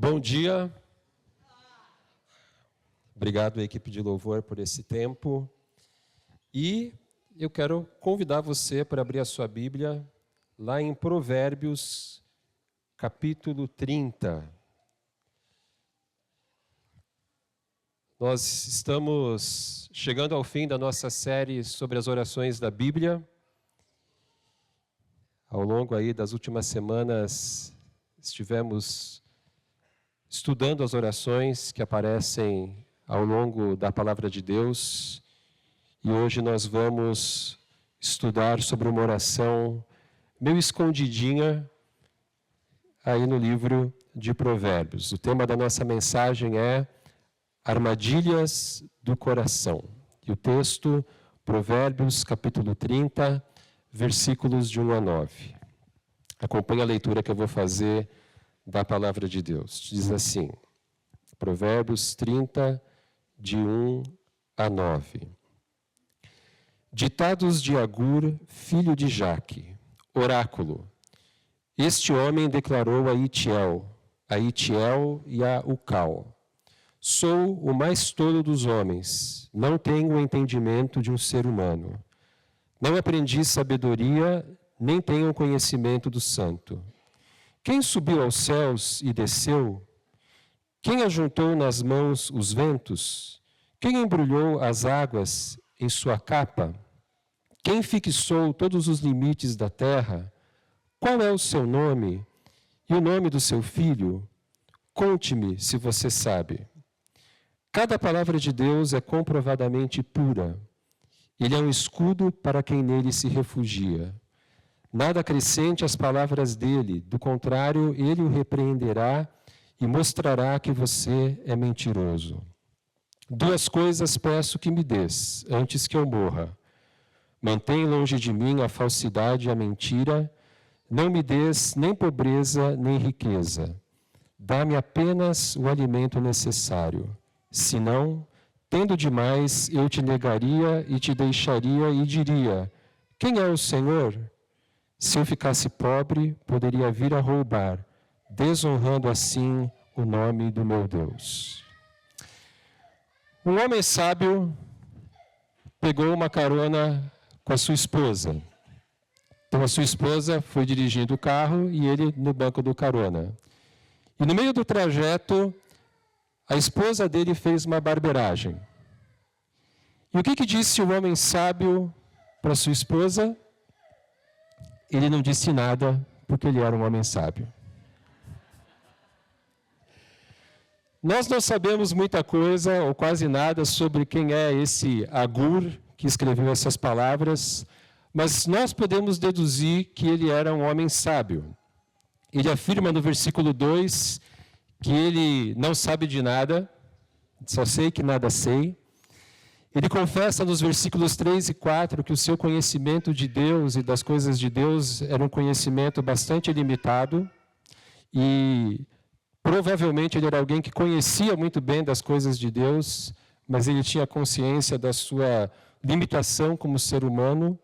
Bom dia. Obrigado, equipe de louvor, por esse tempo. E eu quero convidar você para abrir a sua Bíblia lá em Provérbios, capítulo 30. Nós estamos chegando ao fim da nossa série sobre as orações da Bíblia. Ao longo aí das últimas semanas, estivemos estudando as orações que aparecem ao longo da Palavra de Deus. E hoje nós vamos estudar sobre uma oração meio escondidinha aí no livro de Provérbios. O tema da nossa mensagem é Armadilhas do Coração. E o texto, Provérbios, capítulo 30, versículos de 1 a 9. Acompanhe a leitura que eu vou fazer da Palavra de Deus. Diz assim, Provérbios 30, de 1 a 9. Ditados de Agur, filho de Jaque, oráculo. Este homem declarou a Itiel e a Ucal. Sou o mais tolo dos homens, não tenho o entendimento de um ser humano. Não aprendi sabedoria, nem tenho o conhecimento do santo. Quem subiu aos céus e desceu? Quem ajuntou nas mãos os ventos? Quem embrulhou as águas em sua capa? Quem fixou todos os limites da terra? Qual é o seu nome e o nome do seu filho? Conte-me, se você sabe. Cada palavra de Deus é comprovadamente pura. Ele é um escudo para quem nele se refugia. Nada acrescente às palavras dele, do contrário, ele o repreenderá e mostrará que você é mentiroso. 2 coisas peço que me des, antes que eu morra. Mantém longe de mim a falsidade e a mentira, não me des nem pobreza nem riqueza. Dá-me apenas o alimento necessário. Senão, tendo demais, eu te negaria e te deixaria e diria, quem é o Senhor? Se eu ficasse pobre, poderia vir a roubar, desonrando assim o nome do meu Deus. Um homem sábio pegou uma carona com a sua esposa. Então a sua esposa foi dirigindo o carro e ele no banco do carona. E no meio do trajeto, a esposa dele fez uma barbeiragem. E o que disse o homem sábio para sua esposa? Ele não disse nada, porque ele era um homem sábio. Nós não sabemos muita coisa, ou quase nada, sobre quem é esse Agur que escreveu essas palavras, mas nós podemos deduzir que ele era um homem sábio. Ele afirma no versículo 2 que ele não sabe de nada, só sei que nada sei. Ele confessa nos versículos 3 e 4 que o seu conhecimento de Deus e das coisas de Deus era um conhecimento bastante limitado e provavelmente ele era alguém que conhecia muito bem das coisas de Deus, mas ele tinha consciência da sua limitação como ser humano.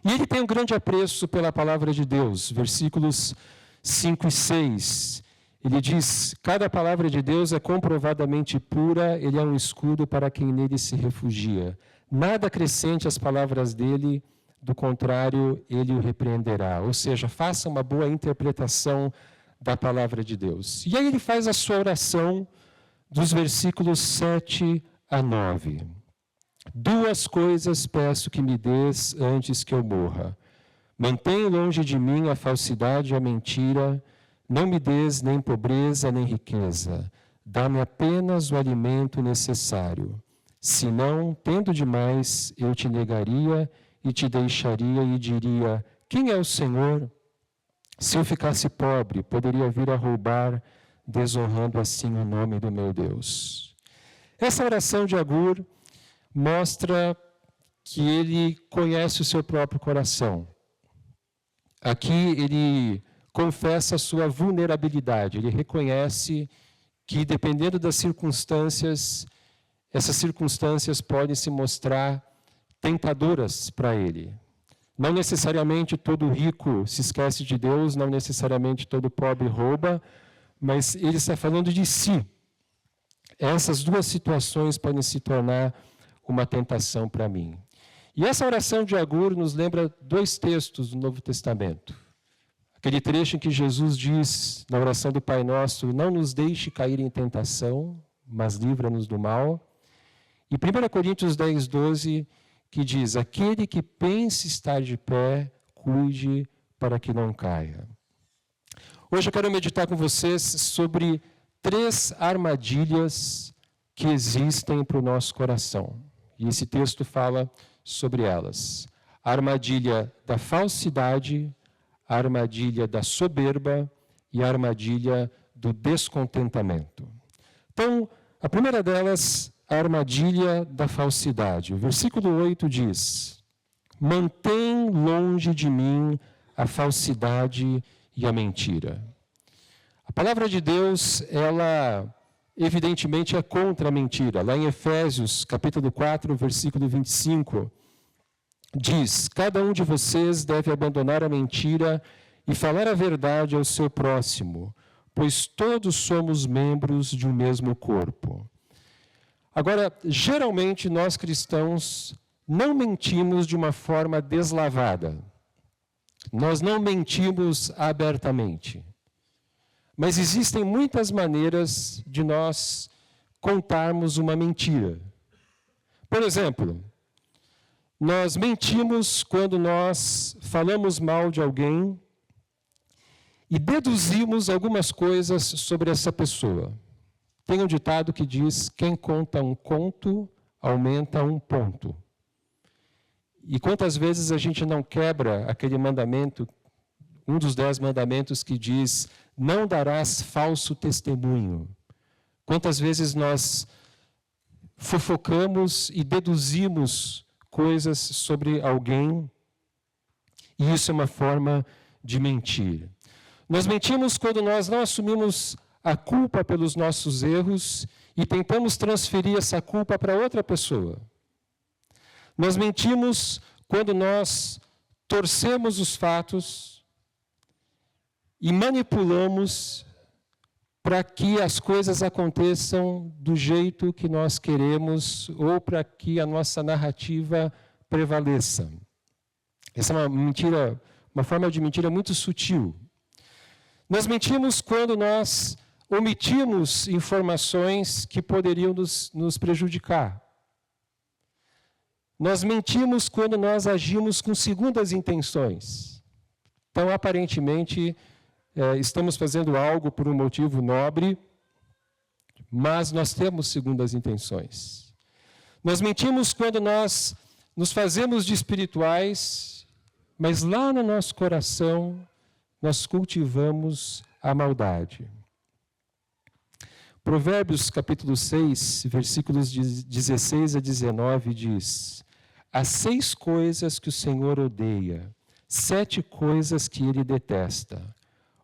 E ele tem um grande apreço pela palavra de Deus, versículos 5 e 6. Ele diz, cada palavra de Deus é comprovadamente pura, ele é um escudo para quem nele se refugia. Nada acrescente às palavras dele, do contrário, ele o repreenderá. Ou seja, faça uma boa interpretação da palavra de Deus. E aí ele faz a sua oração dos versículos 7 a 9. 2 coisas peço que me des antes que eu morra. Mantém longe de mim a falsidade e a mentira. Não me des nem pobreza nem riqueza, dá-me apenas o alimento necessário. Senão, tendo demais, eu te negaria e te deixaria e diria, quem é o Senhor? Se eu ficasse pobre, poderia vir a roubar, desonrando assim o nome do meu Deus. Essa oração de Agur mostra que ele conhece o seu próprio coração. Aqui ele confessa a sua vulnerabilidade. Ele reconhece que, dependendo das circunstâncias, essas circunstâncias podem se mostrar tentadoras para ele. Não necessariamente todo rico se esquece de Deus, não necessariamente todo pobre rouba, mas ele está falando de si. Essas duas situações podem se tornar uma tentação para mim. E essa oração de Agur nos lembra dois textos do Novo Testamento. Aquele trecho em que Jesus diz, na oração do Pai Nosso, não nos deixe cair em tentação, mas livra-nos do mal. E 1 Coríntios 10, 12, que diz, aquele que pense estar de pé, cuide para que não caia. Hoje eu quero meditar com vocês sobre 3 armadilhas que existem para o nosso coração. E esse texto fala sobre elas. A armadilha da falsidade, a armadilha da soberba e a armadilha do descontentamento. Então, a primeira delas, a armadilha da falsidade. O versículo 8 diz, mantém longe de mim a falsidade e a mentira. A palavra de Deus, ela evidentemente é contra a mentira. Lá em Efésios, capítulo 4, versículo 25, diz, cada um de vocês deve abandonar a mentira e falar a verdade ao seu próximo, pois todos somos membros de um mesmo corpo. Agora, geralmente nós cristãos não mentimos de uma forma deslavada. Nós não mentimos abertamente. Mas existem muitas maneiras de nós contarmos uma mentira. Por exemplo, nós mentimos quando nós falamos mal de alguém e deduzimos algumas coisas sobre essa pessoa. Tem um ditado que diz, quem conta um conto, aumenta um ponto. E quantas vezes a gente não quebra aquele mandamento, um dos 10 mandamentos que diz, não darás falso testemunho. Quantas vezes nós fofocamos e deduzimos coisas sobre alguém, e isso é uma forma de mentir. Nós mentimos quando nós não assumimos a culpa pelos nossos erros e tentamos transferir essa culpa para outra pessoa. Nós mentimos quando nós torcemos os fatos e manipulamos para que as coisas aconteçam do jeito que nós queremos ou para que a nossa narrativa prevaleça. Essa é uma mentira, uma forma de mentira muito sutil. Nós mentimos quando nós omitimos informações que poderiam nos prejudicar. Nós mentimos quando nós agimos com segundas intenções. Então, aparentemente, estamos fazendo algo por um motivo nobre, mas nós temos segundas intenções. Nós mentimos quando nós nos fazemos de espirituais, mas lá no nosso coração nós cultivamos a maldade. Provérbios capítulo 6, versículos 16 a 19 diz, há 6 coisas que o Senhor odeia, 7 coisas que ele detesta.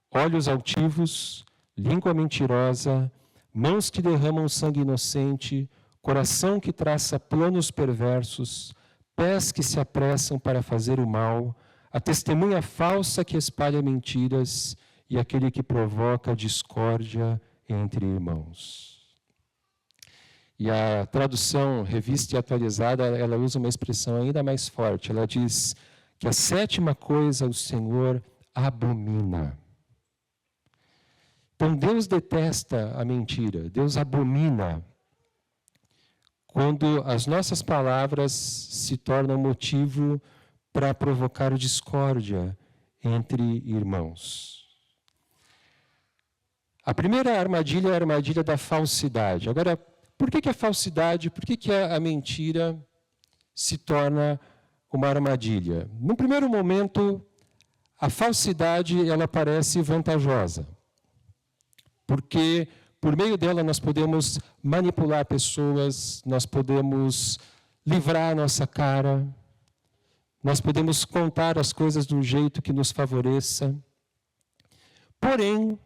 Olhos altivos, língua mentirosa, mãos que derramam sangue inocente, coração que traça planos perversos, pés que se apressam para fazer o mal, a testemunha falsa que espalha mentiras e aquele que provoca discórdia entre irmãos. E a tradução revista e atualizada, ela usa uma expressão ainda mais forte. Ela diz que a 7ª coisa o Senhor abomina. Então, Deus detesta a mentira, Deus abomina quando as nossas palavras se tornam motivo para provocar discórdia entre irmãos. A primeira armadilha é a armadilha da falsidade. Agora, por que a falsidade, por que a mentira se torna uma armadilha? No primeiro momento, a falsidade ela parece vantajosa. Porque por meio dela nós podemos manipular pessoas, nós podemos livrar a nossa cara, nós podemos contar as coisas de um jeito que nos favoreça. Porém,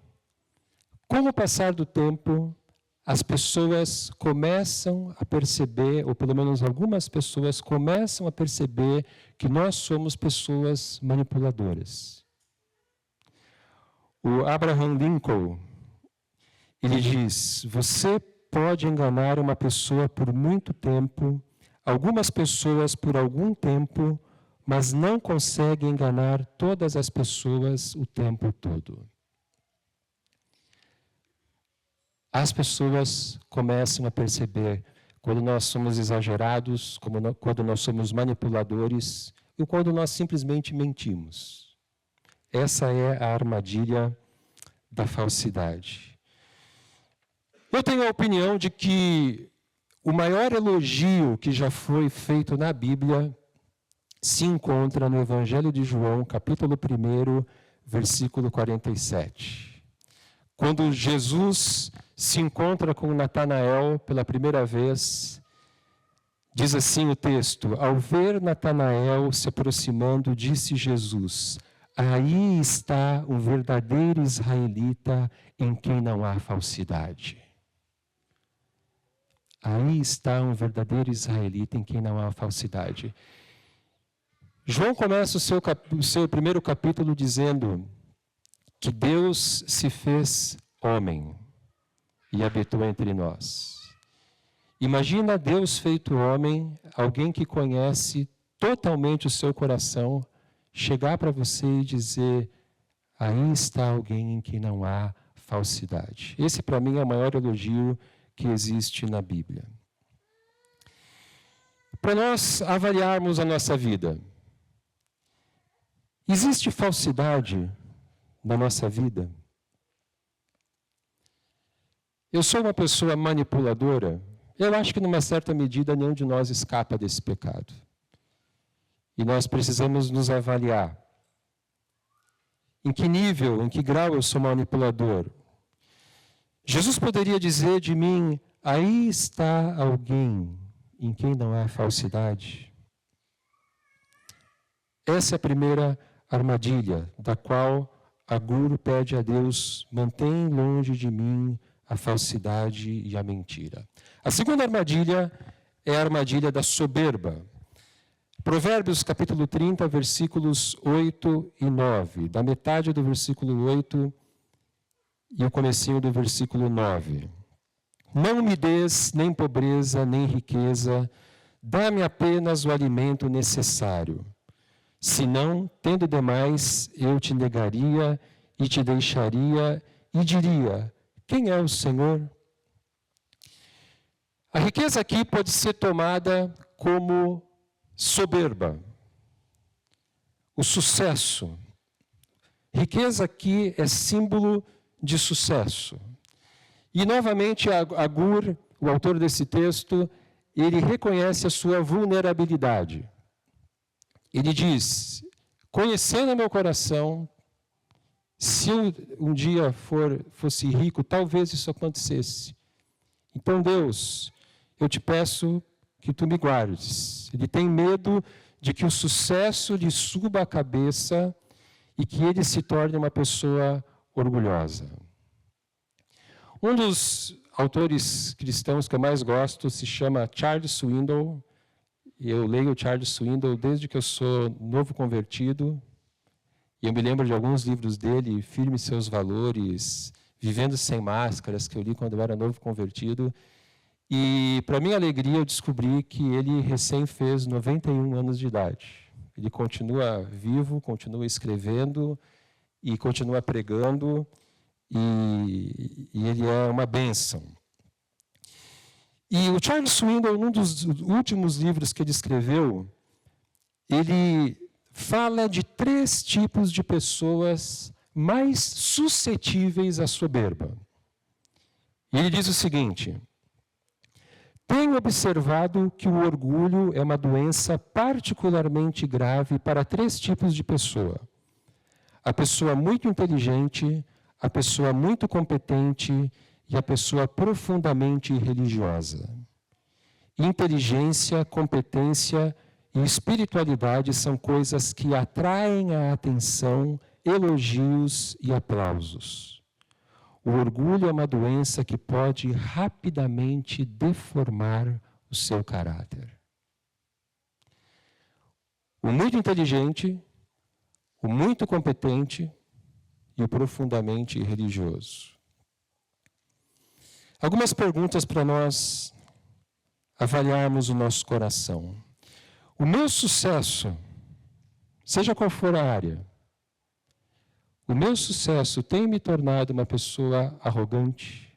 com o passar do tempo, as pessoas começam a perceber, ou pelo menos algumas pessoas começam a perceber que nós somos pessoas manipuladoras. O Abraham Lincoln, Ele diz: você pode enganar uma pessoa por muito tempo, algumas pessoas por algum tempo, mas não consegue enganar todas as pessoas o tempo todo. As pessoas começam a perceber quando nós somos exagerados, quando nós somos manipuladores e quando nós simplesmente mentimos. Essa é a armadilha da falsidade. Eu tenho a opinião de que o maior elogio que já foi feito na Bíblia se encontra no Evangelho de João, capítulo 1, versículo 47. Quando Jesus se encontra com Natanael pela primeira vez, diz assim o texto: ao ver Natanael se aproximando, disse Jesus: aí está um verdadeiro israelita em quem não há falsidade. Aí está um verdadeiro israelita em quem não há falsidade. João começa o seu primeiro capítulo dizendo que Deus se fez homem e habitou entre nós. Imagina Deus feito homem, alguém que conhece totalmente o seu coração, chegar para você e dizer: aí está alguém em quem não há falsidade. Esse, para mim, é o maior elogio que existe na Bíblia. Para nós avaliarmos a nossa vida, existe falsidade na nossa vida? Eu sou uma pessoa manipuladora? Eu acho que, numa certa medida, nenhum de nós escapa desse pecado. E nós precisamos nos avaliar. Em que nível, em que grau eu sou manipulador? Jesus poderia dizer de mim: aí está alguém em quem não há falsidade. Essa é a primeira armadilha, da qual Agur pede a Deus: mantém longe de mim a falsidade e a mentira. A segunda armadilha é a armadilha da soberba. Provérbios capítulo 30, versículos 8 e 9, da metade do versículo 8 e o comecinho do versículo 9. Não me des nem pobreza, nem riqueza, dá-me apenas o alimento necessário. Senão, tendo demais, eu te negaria e te deixaria e diria: quem é o Senhor? A riqueza aqui pode ser tomada como soberba. O sucesso. Riqueza aqui é símbolo de sucesso. E, novamente, Agur, o autor desse texto, ele reconhece a sua vulnerabilidade. Ele diz: conhecendo meu coração, se eu um dia fosse rico, talvez isso acontecesse. Então, Deus, eu te peço que tu me guardes. Ele tem medo de que o sucesso lhe suba a cabeça e que ele se torne uma pessoa orgulhosa. Um dos autores cristãos que eu mais gosto se chama Charles Swindoll. Eu leio Charles Swindoll desde que eu sou novo convertido. E eu me lembro de alguns livros dele: Firme Seus Valores, Vivendo Sem Máscaras, que eu li quando eu era novo convertido. E, para minha alegria, eu descobri que ele recém fez 91 anos de idade. Ele continua vivo, continua escrevendo e continua pregando, e ele é uma bênção. E o Charles Swindoll, num dos últimos livros que ele escreveu, ele fala de 3 tipos de pessoas mais suscetíveis à soberba. E ele diz o seguinte: tenho observado que o orgulho é uma doença particularmente grave para 3 tipos de pessoa: a pessoa muito inteligente, a pessoa muito competente e a pessoa profundamente religiosa. Inteligência, competência e espiritualidade são coisas que atraem a atenção, elogios e aplausos. O orgulho é uma doença que pode rapidamente deformar o seu caráter. O muito inteligente, o muito competente e o profundamente religioso. Algumas perguntas para nós avaliarmos o nosso coração. O meu sucesso, seja qual for a área, o meu sucesso tem me tornado uma pessoa arrogante,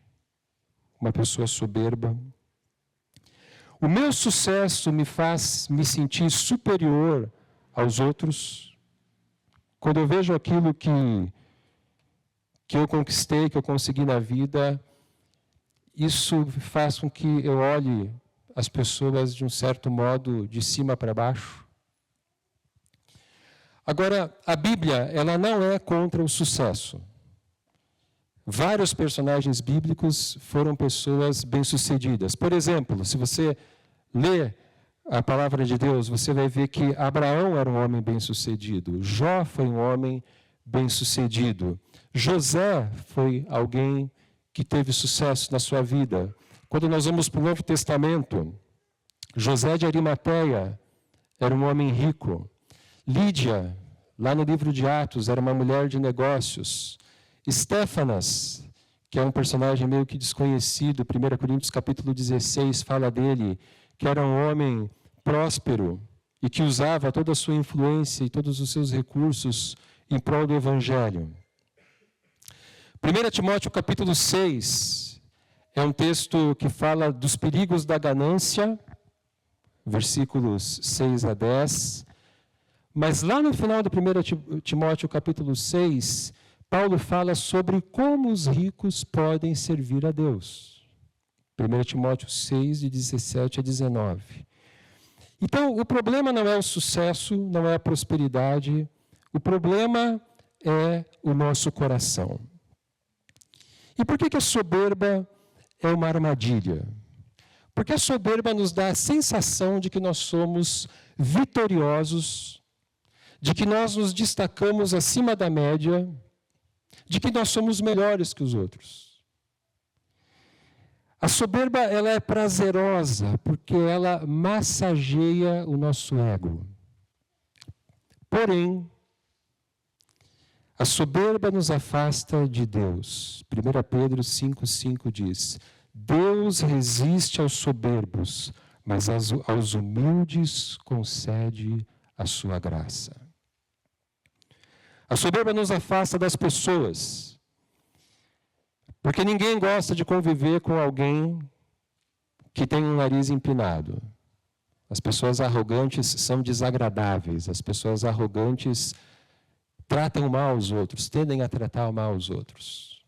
uma pessoa soberba? O meu sucesso me faz me sentir superior aos outros? Quando eu vejo aquilo que eu conquistei, que eu consegui na vida, isso faz com que eu olhe as pessoas de um certo modo de cima para baixo? Agora, a Bíblia, ela não é contra o sucesso. Vários personagens bíblicos foram pessoas bem-sucedidas. Por exemplo, se você lê a palavra de Deus, você vai ver que Abraão era um homem bem-sucedido. Jó foi um homem bem-sucedido. José foi alguém que teve sucesso na sua vida. Quando nós vamos para o Novo Testamento, José de Arimateia era um homem rico. Lídia, lá no livro de Atos, era uma mulher de negócios. Estéfanas, que é um personagem meio que desconhecido, 1 Coríntios capítulo 16 fala dele, que era um homem próspero e que usava toda a sua influência e todos os seus recursos em prol do Evangelho. 1 Timóteo capítulo 6 é um texto que fala dos perigos da ganância, versículos 6 a 10. Mas lá no final do 1 Timóteo capítulo 6, Paulo fala sobre como os ricos podem servir a Deus. 1 Timóteo 6, de 17 a 19. Então, o problema não é o sucesso, não é a prosperidade, o problema é o nosso coração. E por que a soberba é uma armadilha? Porque a soberba nos dá a sensação de que nós somos vitoriosos, de que nós nos destacamos acima da média, de que nós somos melhores que os outros. A soberba, ela é prazerosa, porque ela massageia o nosso ego. Porém, a soberba nos afasta de Deus. 1 Pedro 5,5 diz: Deus resiste aos soberbos, mas aos humildes concede a sua graça. A soberba nos afasta das pessoas, porque ninguém gosta de conviver com alguém que tem um nariz empinado. As pessoas arrogantes são desagradáveis, as pessoas arrogantes tratam mal os outros, tendem a tratar mal os outros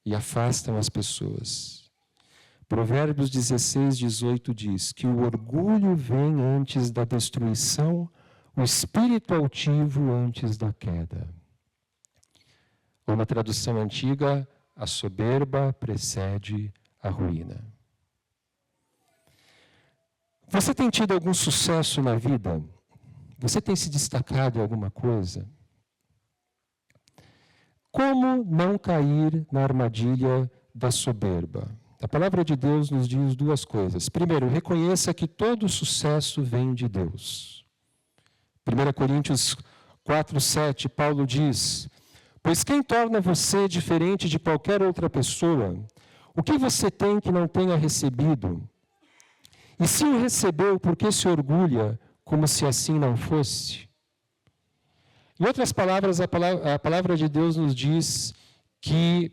e afastam as pessoas. Provérbios 16:18 diz que o orgulho vem antes da destruição, o espírito altivo antes da queda. Ou na tradução antiga, a soberba precede a ruína. Você tem tido algum sucesso na vida? Você tem se destacado em alguma coisa? Como não cair na armadilha da soberba? A palavra de Deus nos diz duas coisas. Primeiro, reconheça que todo sucesso vem de Deus. 1 Coríntios 4:7, Paulo diz: Pois quem torna você diferente de qualquer outra pessoa? O que você tem que não tenha recebido? E se o recebeu, por que se orgulha como se assim não fosse? Em outras palavras, a palavra de Deus nos diz que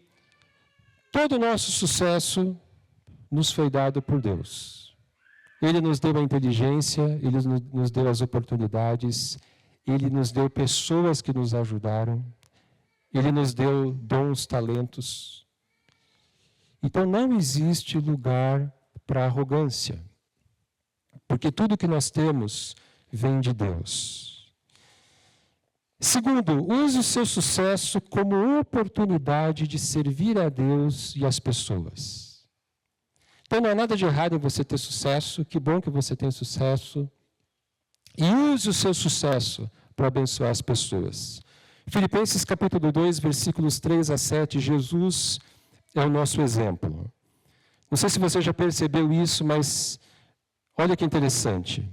todo o nosso sucesso nos foi dado por Deus. Ele nos deu a inteligência, Ele nos deu as oportunidades, Ele nos deu pessoas que nos ajudaram, Ele nos deu dons, talentos. Então não existe lugar para arrogância, porque tudo que nós temos vem de Deus. Segundo, use o seu sucesso como oportunidade de servir a Deus e as pessoas. Então não há nada de errado em você ter sucesso, que bom que você tem sucesso. E use o seu sucesso para abençoar as pessoas. Filipenses capítulo 2, versículos 3 a 7, Jesus é o nosso exemplo. Não sei se você já percebeu isso, mas olha que interessante.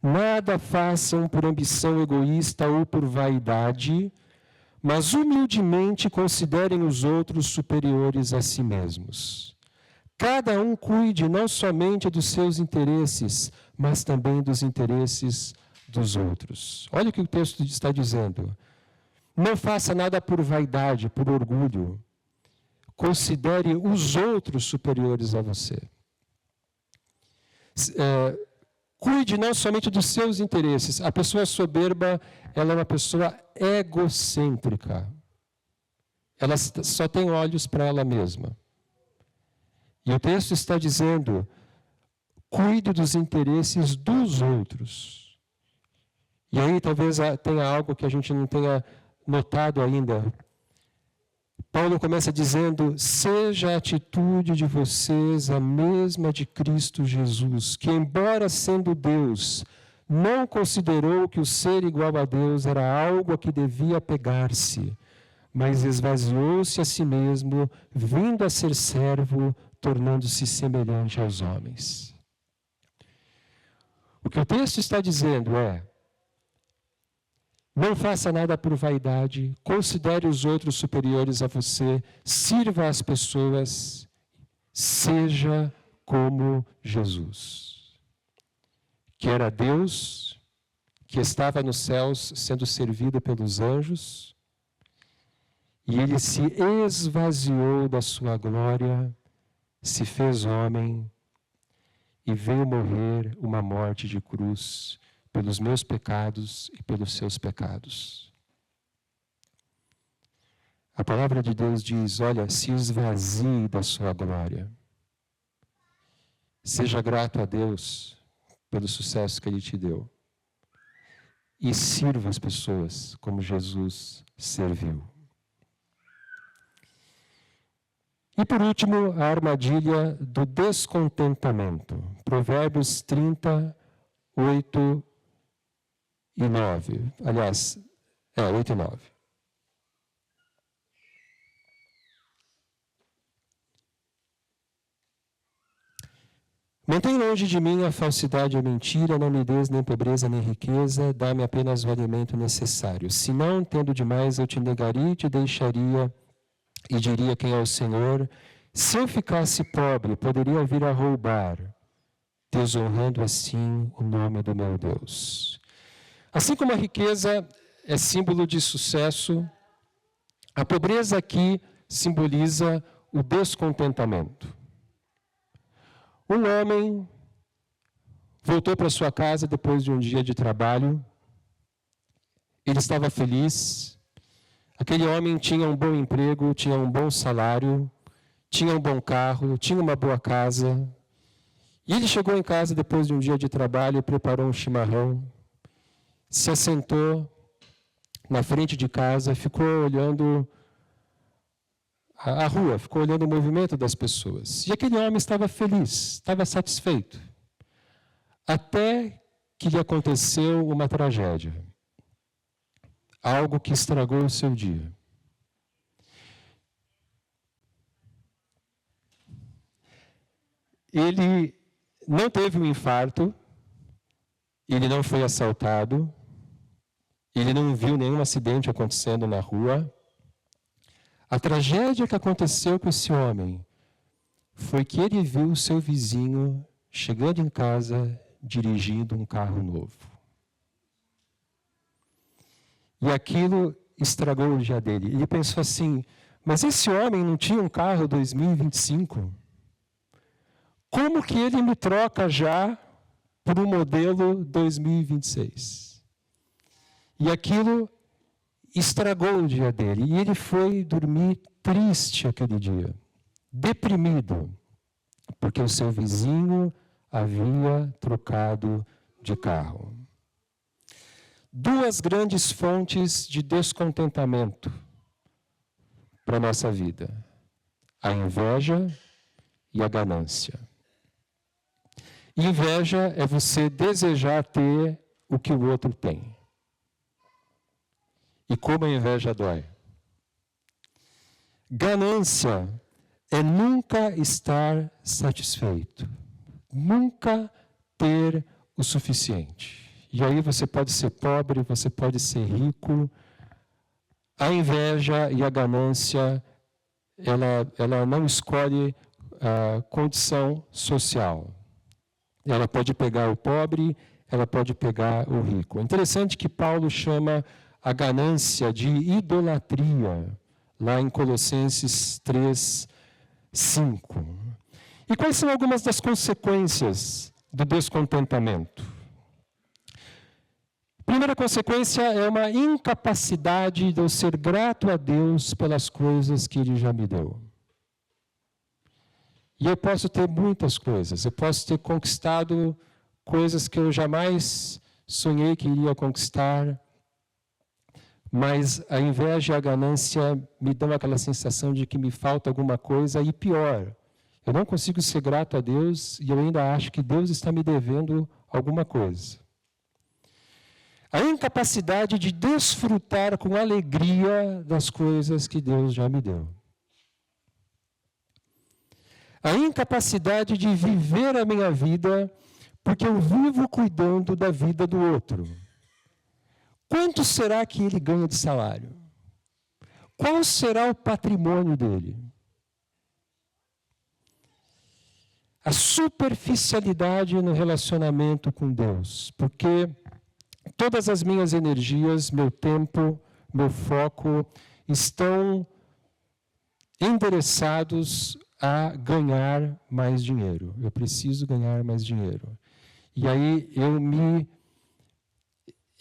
Nada façam por ambição egoísta ou por vaidade, mas humildemente considerem os outros superiores a si mesmos. Cada um cuide não somente dos seus interesses, mas também dos interesses dos outros. Olha o que o texto está dizendo. Não faça nada por vaidade, por orgulho. Considere os outros superiores a você. Cuide não somente dos seus interesses. A pessoa soberba, ela é uma pessoa egocêntrica. Ela só tem olhos para ela mesma. E o texto está dizendo, cuide dos interesses dos outros. E aí talvez tenha algo que a gente não tenha notado ainda. Paulo começa dizendo, seja a atitude de vocês a mesma de Cristo Jesus, que embora sendo Deus, não considerou que o ser igual a Deus era algo a que devia apegar-se, mas esvaziou-se a si mesmo, vindo a ser servo, tornando-se semelhante aos homens. O que o texto está dizendo é, não faça nada por vaidade, considere os outros superiores a você, sirva as pessoas, seja como Jesus, que era Deus, que estava nos céus sendo servido pelos anjos, e ele se esvaziou da sua glória, se fez homem e veio morrer uma morte de cruz pelos meus pecados e pelos seus pecados. A palavra de Deus diz, olha, se esvazie da sua glória. Seja grato a Deus pelo sucesso que Ele te deu. E sirva as pessoas como Jesus serviu. E por último, a armadilha do descontentamento. Provérbios 30, 8 e 9. Aliás, 8 e 9. Mantém longe de mim a falsidade e a mentira, não me des nem pobreza nem riqueza, dá-me apenas o alimento necessário. Se não, tendo demais, eu te negaria e te deixaria e diria quem é o Senhor. Se eu ficasse pobre, poderia vir a roubar, desonrando assim o nome do meu Deus. Assim como a riqueza é símbolo de sucesso, a pobreza aqui simboliza o descontentamento. Um homem voltou para sua casa depois de um dia de trabalho. Ele estava feliz. Aquele homem tinha um bom emprego, tinha um bom salário, tinha um bom carro, tinha uma boa casa. E ele chegou em casa depois de um dia de trabalho, preparou um chimarrão, se assentou na frente de casa, ficou olhando a rua, ficou olhando o movimento das pessoas. E aquele homem estava feliz, estava satisfeito. Até que lhe aconteceu uma tragédia. Algo que estragou o seu dia. Ele não teve um infarto, ele não foi assaltado, ele não viu nenhum acidente acontecendo na rua. A tragédia que aconteceu com esse homem foi que ele viu o seu vizinho chegando em casa dirigindo um carro novo. E aquilo estragou o dia dele. Ele pensou assim, mas esse homem não tinha um carro 2025? Como que ele me troca já por um modelo 2026? E aquilo estragou o dia dele. E ele foi dormir triste aquele dia, deprimido, porque o seu vizinho havia trocado de carro. Duas grandes fontes de descontentamento para a nossa vida: a inveja e a ganância. Inveja é você desejar ter o que o outro tem. E como a inveja dói. Ganância é nunca estar satisfeito. Nunca ter o suficiente. E aí você pode ser pobre, você pode ser rico. A inveja e a ganância, ela não escolhe condição social. Ela pode pegar o pobre, ela pode pegar o rico. É interessante que Paulo chama a ganância de idolatria, lá em Colossenses 3:5. E quais são algumas das consequências do descontentamento? A primeira consequência é uma incapacidade de eu ser grato a Deus pelas coisas que Ele já me deu. E eu posso ter muitas coisas, eu posso ter conquistado coisas que eu jamais sonhei que iria conquistar, mas a inveja e a ganância me dão aquela sensação de que me falta alguma coisa, e pior, eu não consigo ser grato a Deus e eu ainda acho que Deus está me devendo alguma coisa. A incapacidade de desfrutar com alegria das coisas que Deus já me deu. A incapacidade de viver a minha vida porque eu vivo cuidando da vida do outro. Quanto será que ele ganha de salário? Qual será o patrimônio dele? A superficialidade no relacionamento com Deus, porque todas as minhas energias, meu tempo, meu foco estão endereçados a ganhar mais dinheiro. Eu preciso ganhar mais dinheiro. E aí eu me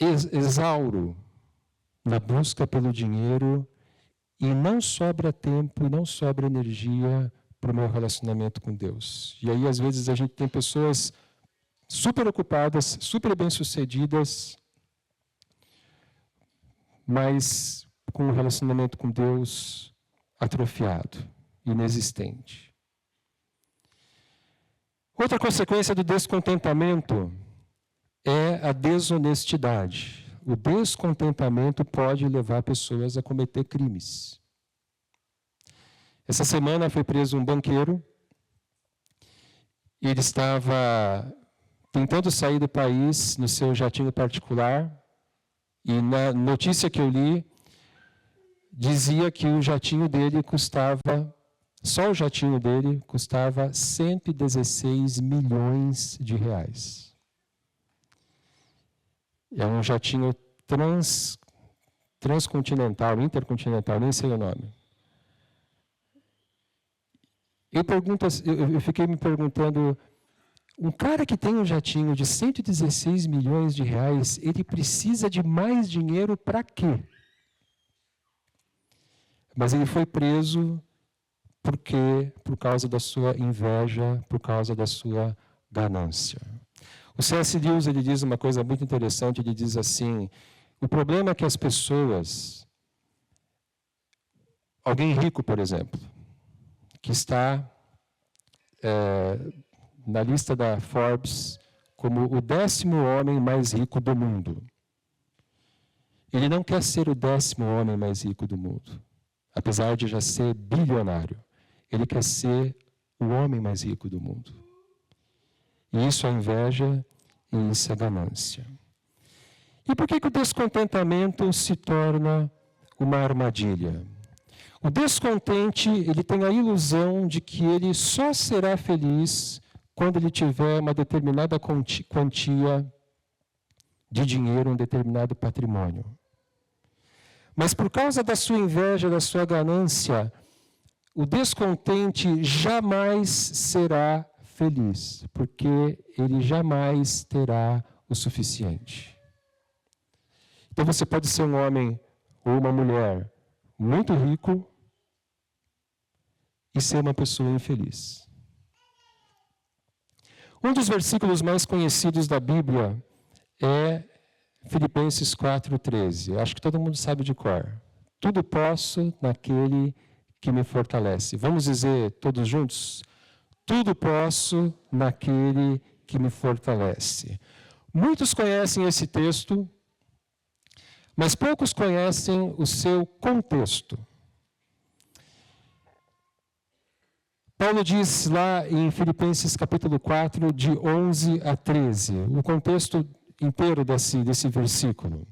exauro na busca pelo dinheiro e não sobra tempo e não sobra energia para o meu relacionamento com Deus. E aí, às vezes, a gente tem pessoas super ocupadas, super bem-sucedidas, mas com o relacionamento com Deus atrofiado, inexistente. Outra consequência do descontentamento é a desonestidade. O descontentamento pode levar pessoas a cometer crimes. Essa semana foi preso um banqueiro. Ele estava tentando sair do país no seu jatinho particular. E na notícia que eu li, dizia que o jatinho dele custava, só o jatinho dele custava 116 milhões de reais. É um jatinho transcontinental, intercontinental, nem sei o nome. Eu fiquei me perguntando, um cara que tem um jatinho de 116 milhões de reais, ele precisa de mais dinheiro para quê? Mas ele foi preso por causa da sua inveja, por causa da sua ganância. O C.S. Lewis, ele diz uma coisa muito interessante, ele diz assim, o problema é que as pessoas, alguém rico, por exemplo, que está na lista da Forbes como o 10º homem mais rico do mundo. Ele não quer ser o 10º homem mais rico do mundo, apesar de já ser bilionário. Ele quer ser o homem mais rico do mundo. E isso é inveja e isso é ganância. E por que o descontentamento se torna uma armadilha? O descontente, ele tem a ilusão de que ele só será feliz quando ele tiver uma determinada quantia de dinheiro, um determinado patrimônio. Mas por causa da sua inveja, da sua ganância, o descontente jamais será feliz, porque ele jamais terá o suficiente. Então você pode ser um homem ou uma mulher muito rico e ser uma pessoa infeliz. Um dos versículos mais conhecidos da Bíblia é Filipenses 4:13. Acho que todo mundo sabe de cor. Tudo posso naquele que me fortalece. Vamos dizer todos juntos? Tudo posso naquele que me fortalece. Muitos conhecem esse texto, mas poucos conhecem o seu contexto. Paulo diz lá em Filipenses capítulo 4, de 11 a 13, o contexto inteiro desse versículo.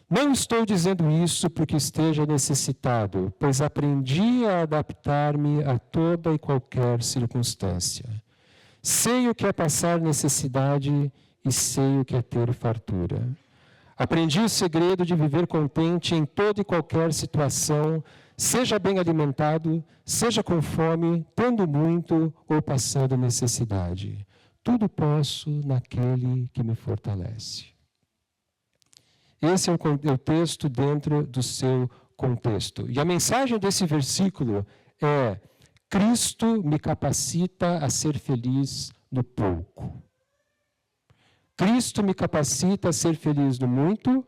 Não estou dizendo isso porque esteja necessitado, pois aprendi a adaptar-me a toda e qualquer circunstância. Sei o que é passar necessidade e sei o que é ter fartura. Aprendi o segredo de viver contente em toda e qualquer situação, seja bem alimentado, seja com fome, tendo muito ou passando necessidade. Tudo posso naquele que me fortalece. Esse é o texto dentro do seu contexto. E a mensagem desse versículo é: Cristo me capacita a ser feliz no pouco. Cristo me capacita a ser feliz no muito,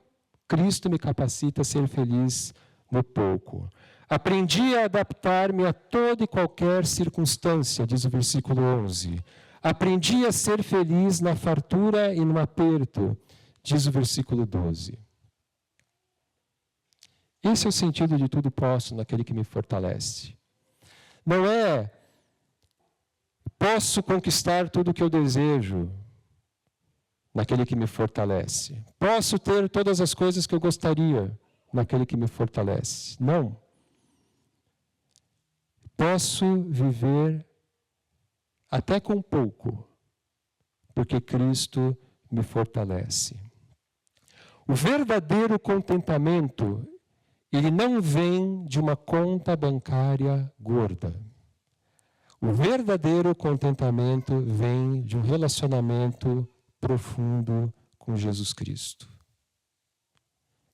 Cristo me capacita a ser feliz no pouco. Aprendi a adaptar-me a toda e qualquer circunstância, diz o versículo 11. Aprendi a ser feliz na fartura e no aperto, diz o versículo 12. Esse é o sentido de tudo posso naquele que me fortalece. Não é posso conquistar tudo o que eu desejo naquele que me fortalece. Posso ter todas as coisas que eu gostaria naquele que me fortalece. Não. Posso viver até com pouco, porque Cristo me fortalece. O verdadeiro contentamento, ele não vem de uma conta bancária gorda. O verdadeiro contentamento vem de um relacionamento profundo com Jesus Cristo.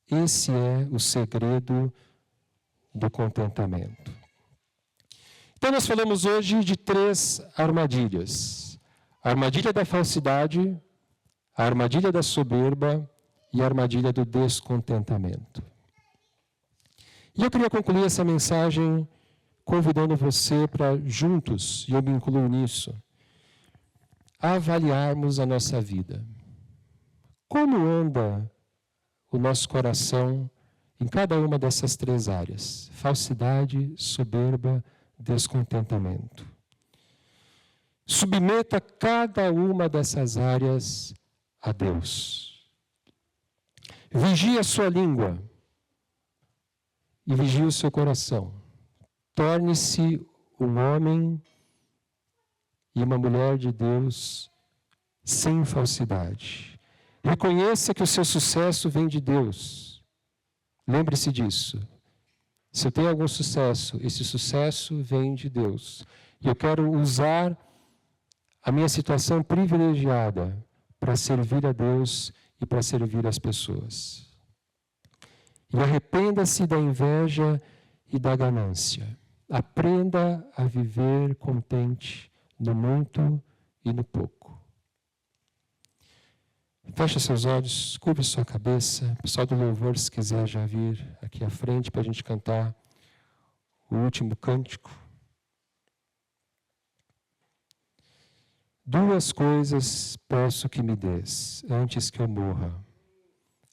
Esse é o segredo do contentamento. Então nós falamos hoje de 3 armadilhas. A armadilha da falsidade, a armadilha da soberba e a armadilha do descontentamento. E eu queria concluir essa mensagem convidando você para juntos, e eu me incluo nisso, avaliarmos a nossa vida. Como anda o nosso coração em cada uma dessas 3 áreas? Falsidade, soberba, descontentamento. Submeta cada uma dessas áreas a Deus. Vigie a sua língua e vigie o seu coração. Torne-se um homem e uma mulher de Deus sem falsidade. Reconheça que o seu sucesso vem de Deus. Lembre-se disso. Se eu tenho algum sucesso, esse sucesso vem de Deus. E eu quero usar a minha situação privilegiada para servir a Deus e para servir as pessoas. E arrependa-se da inveja e da ganância. Aprenda a viver contente no muito e no pouco. Feche seus olhos, curve sua cabeça. O pessoal do louvor, se quiser já vir aqui à frente para a gente cantar o último cântico. 2 coisas peço que me des, antes que eu morra.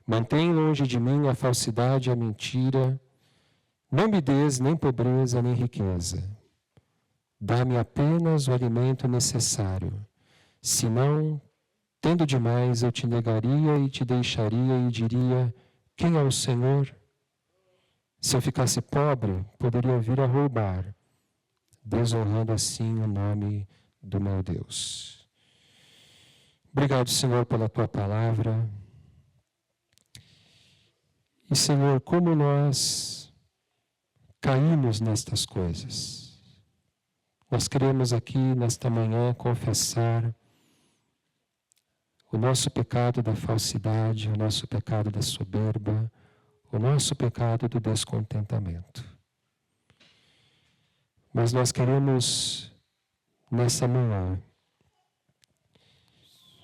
Mantém longe de mim a falsidade e a mentira. Não me des nem pobreza nem riqueza. Dá-me apenas o alimento necessário. Senão, tendo demais, eu te negaria e te deixaria e diria: quem é o Senhor? Se eu ficasse pobre, poderia vir a roubar, desonrando assim o nome do meu Deus. Obrigado, Senhor, pela tua palavra. E, Senhor, como nós caímos nestas coisas. Nós queremos aqui, nesta manhã, confessar o nosso pecado da falsidade, o nosso pecado da soberba, o nosso pecado do descontentamento. Mas nós queremos, nessa manhã,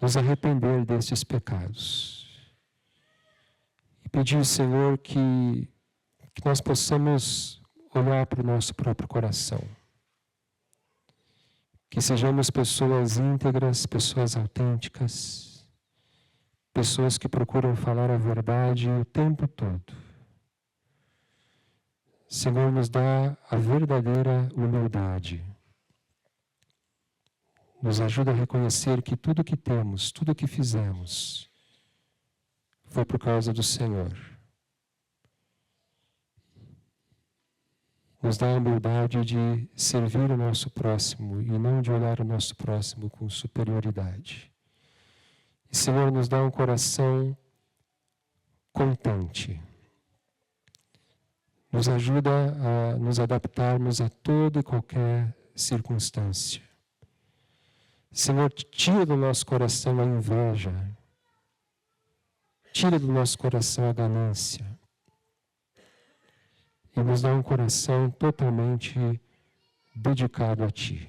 nos arrepender destes pecados. E pedir, Senhor, que nós possamos olhar para o nosso próprio coração. Que sejamos pessoas íntegras, pessoas autênticas, pessoas que procuram falar a verdade o tempo todo. Senhor, nos dá a verdadeira humildade. Nos ajuda a reconhecer que tudo o que temos, tudo o que fizemos, foi por causa do Senhor. nos dá a humildade de servir o nosso próximo e não de olhar o nosso próximo com superioridade. E, Senhor, nos dá um coração contente. Nos ajuda a nos adaptarmos a toda e qualquer circunstância. Senhor, tira do nosso coração a inveja. Tira do nosso coração a ganância. E nos dá um coração totalmente dedicado a Ti.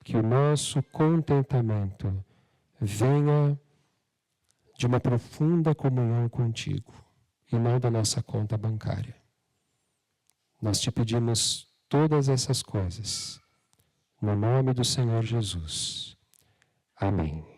Que o nosso contentamento venha de uma profunda comunhão contigo e não da nossa conta bancária. Nós te pedimos todas essas coisas, no nome do Senhor Jesus. Amém.